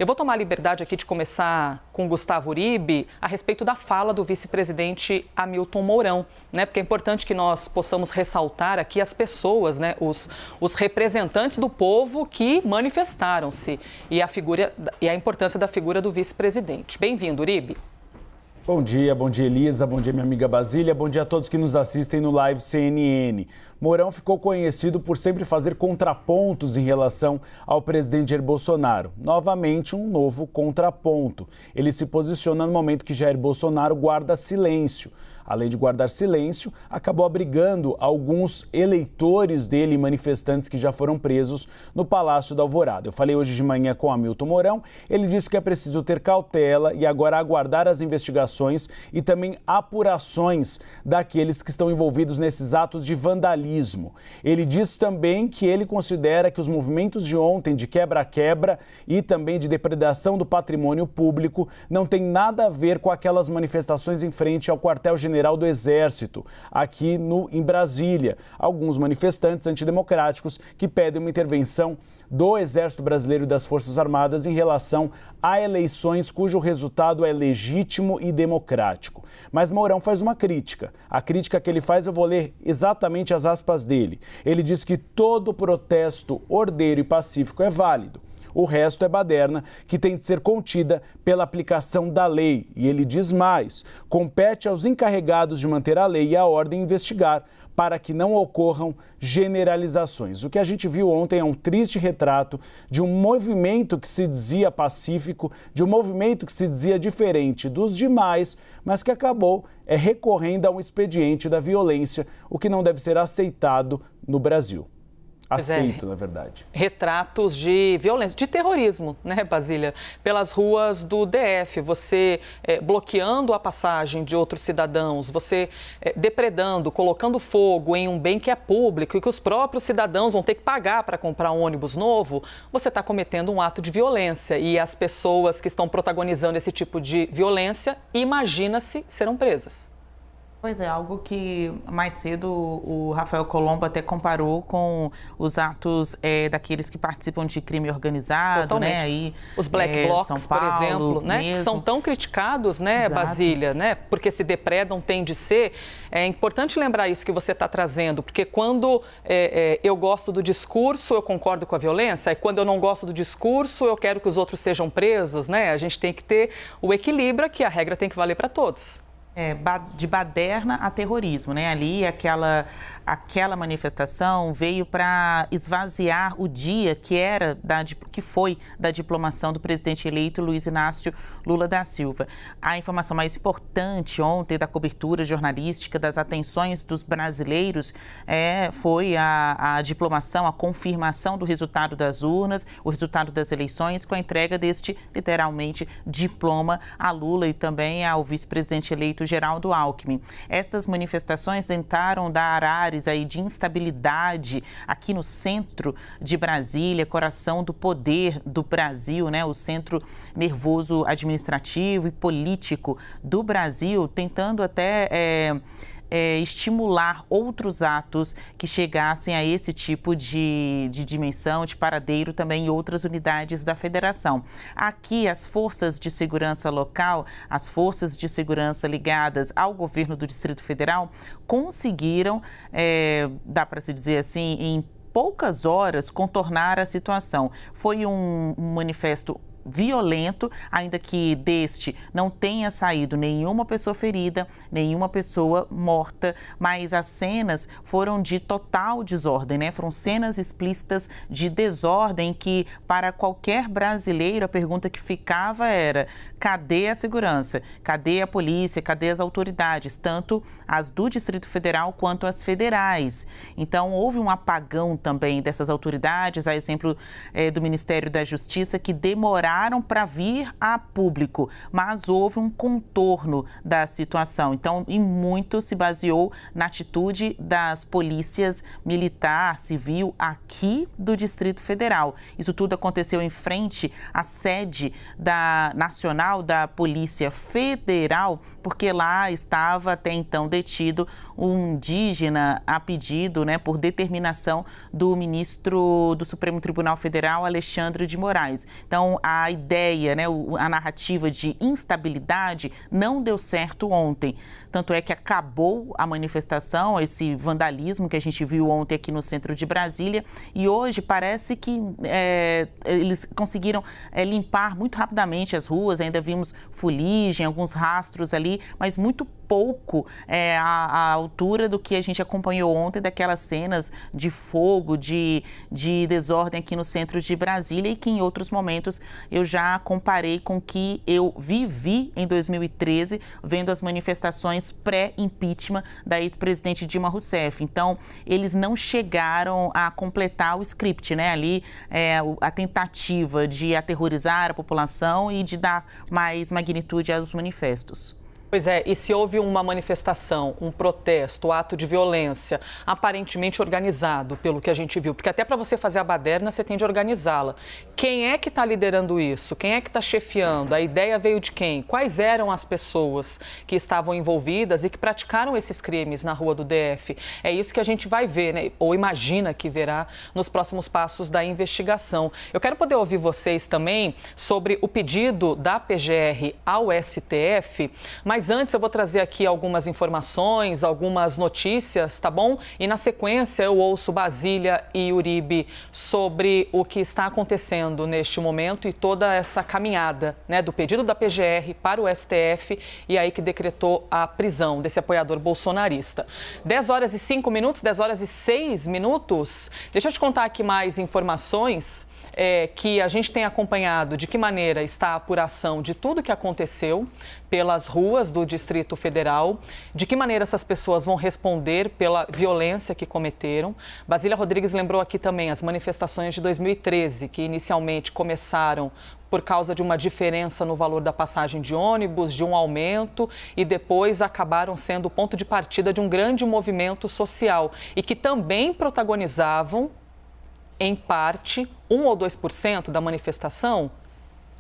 Eu vou tomar a liberdade aqui de começar com Gustavo Uribe a respeito da fala do vice-presidente Hamilton Mourão, né? Porque é importante que nós possamos ressaltar aqui as pessoas, né? Os representantes do povo que manifestaram-se e a importância da figura do vice-presidente. Bem-vindo, Uribe. Bom dia Elisa, bom dia minha amiga Basília, bom dia a todos que nos assistem no Live CNN. Mourão ficou conhecido por sempre fazer contrapontos em relação ao presidente Jair Bolsonaro. Novamente, um novo contraponto. Ele se posiciona no momento que Jair Bolsonaro guarda silêncio. Além de guardar silêncio, acabou abrigando alguns eleitores dele, manifestantes que já foram presos no Palácio da Alvorada. Eu falei hoje de manhã com Hamilton Mourão, ele disse que é preciso ter cautela e agora aguardar as investigações e também apurações daqueles que estão envolvidos nesses atos de vandalismo. Ele diz também que ele considera que os movimentos de ontem de quebra-quebra e também de depredação do patrimônio público não tem nada a ver com aquelas manifestações em frente ao quartel-general do Exército, aqui em Brasília. Alguns manifestantes antidemocráticos que pedem uma intervenção do Exército Brasileiro e das Forças Armadas em relação a eleições cujo resultado é legítimo e democrático. Mas Mourão faz uma crítica. A crítica que ele faz, eu vou ler exatamente as aspas dele. Ele diz que todo protesto ordeiro e pacífico é válido. O resto é baderna, que tem de ser contida pela aplicação da lei. E ele diz mais: compete aos encarregados de manter a lei e a ordem investigar para que não ocorram generalizações. O que a gente viu ontem é um triste retrato de um movimento que se dizia pacífico, de um movimento que se dizia diferente dos demais, mas que acabou recorrendo a um expediente da violência, o que não deve ser aceitado no Brasil. Aceito, na verdade. Retratos de violência, de terrorismo, né, Basília? Pelas ruas do DF, você bloqueando a passagem de outros cidadãos, você depredando, colocando fogo em um bem que é público e que os próprios cidadãos vão ter que pagar para comprar um ônibus novo, você está cometendo um ato de violência. E as pessoas que estão protagonizando esse tipo de violência, imagina-se, serão presas. Pois é, algo que mais cedo o Rafael Colombo até comparou com os atos daqueles que participam de crime organizado, totalmente, né? Aí, os black blocs, São Paulo, por exemplo, né? Que são tão criticados, né, exato, Basília, né? Porque se depredam, tem de ser. É importante lembrar isso que você está trazendo, porque quando eu gosto do discurso, eu concordo com a violência, e quando eu não gosto do discurso, eu quero que os outros sejam presos, né? A gente tem que ter o equilíbrio aqui, a regra tem que valer para todos. De baderna a terrorismo, né? Ali aquela manifestação veio para esvaziar o dia que foi da diplomação do presidente eleito Luiz Inácio Lula da Silva. A informação mais importante ontem da cobertura jornalística das atenções dos brasileiros foi a diplomação, a confirmação do resultado das urnas, o resultado das eleições, com a entrega deste, literalmente, diploma a Lula e também ao vice-presidente eleito Geraldo Alckmin. Estas manifestações tentaram dar ares aí de instabilidade aqui no centro de Brasília, coração do poder do Brasil, né? O centro nervoso administrativo e político do Brasil, tentando até estimular outros atos que chegassem a esse tipo de dimensão, de paradeiro também em outras unidades da federação. Aqui, as forças de segurança local, as forças de segurança ligadas ao governo do Distrito Federal, conseguiram, dá para se dizer assim, em poucas horas, contornar a situação. Foi um manifesto violento, ainda que deste não tenha saído nenhuma pessoa ferida, nenhuma pessoa morta, mas as cenas foram de total desordem, né? Foram cenas explícitas de desordem que, para qualquer brasileiro, a pergunta que ficava era: cadê a segurança? Cadê a polícia? Cadê as autoridades? Tanto as do Distrito Federal quanto as federais. Então, houve um apagão também dessas autoridades, a exemplo do Ministério da Justiça, que demoraram para vir a público, mas houve um contorno da situação. Então, e muito se baseou na atitude das polícias militar, civil, aqui do Distrito Federal. Isso tudo aconteceu em frente à sede nacional da Polícia Federal, porque lá estava até então detido um indígena a pedido, né, por determinação do ministro do Supremo Tribunal Federal, Alexandre de Moraes. Então, a ideia, né, a narrativa de instabilidade não deu certo ontem. Tanto é que acabou a manifestação, esse vandalismo que a gente viu ontem aqui no centro de Brasília, e hoje parece que eles conseguiram limpar muito rapidamente as ruas, ainda vimos fuligem, alguns rastros ali, mas muito pouco à altura do que a gente acompanhou ontem, daquelas cenas de fogo, de desordem aqui no centro de Brasília, e que em outros momentos eu já comparei com o que eu vivi em 2013, vendo as manifestações pré-impeachment da ex-presidente Dilma Rousseff. Então, eles não chegaram a completar o script, né? Ali, a tentativa de aterrorizar a população e de dar mais magnitude aos manifestos. Pois é, e se houve uma manifestação, um protesto, ato de violência, aparentemente organizado, pelo que a gente viu, porque até para você fazer a baderna, você tem de organizá-la. Quem é que está liderando isso? Quem é que está chefiando? A ideia veio de quem? Quais eram as pessoas que estavam envolvidas e que praticaram esses crimes na rua do DF? É isso que a gente vai ver, né? Ou imagina que verá nos próximos passos da investigação. Eu quero poder ouvir vocês também sobre o pedido da PGR ao STF, mas antes eu vou trazer aqui algumas informações, algumas notícias, tá bom? E na sequência eu ouço Basília e Uribe sobre o que está acontecendo neste momento e toda essa caminhada, né, do pedido da PGR para o STF e aí que decretou a prisão desse apoiador bolsonarista. 10 horas e 5 minutos, 10 horas e 6 minutos. Deixa eu te contar aqui mais informações. Que a gente tem acompanhado de que maneira está a apuração de tudo que aconteceu pelas ruas do Distrito Federal, de que maneira essas pessoas vão responder pela violência que cometeram. Basília Rodrigues lembrou aqui também as manifestações de 2013, que inicialmente começaram por causa de uma diferença no valor da passagem de ônibus, de um aumento, e depois acabaram sendo o ponto de partida de um grande movimento social e que também protagonizavam, em parte, 1 ou 2% da manifestação,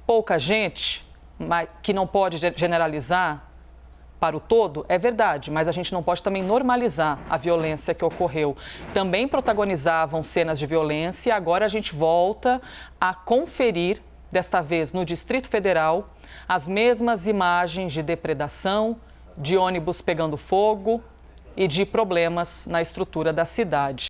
pouca gente, mas que não pode generalizar para o todo, é verdade, mas a gente não pode também normalizar a violência que ocorreu. Também protagonizavam cenas de violência e agora a gente volta a conferir, desta vez no Distrito Federal, as mesmas imagens de depredação, de ônibus pegando fogo e de problemas na estrutura da cidade.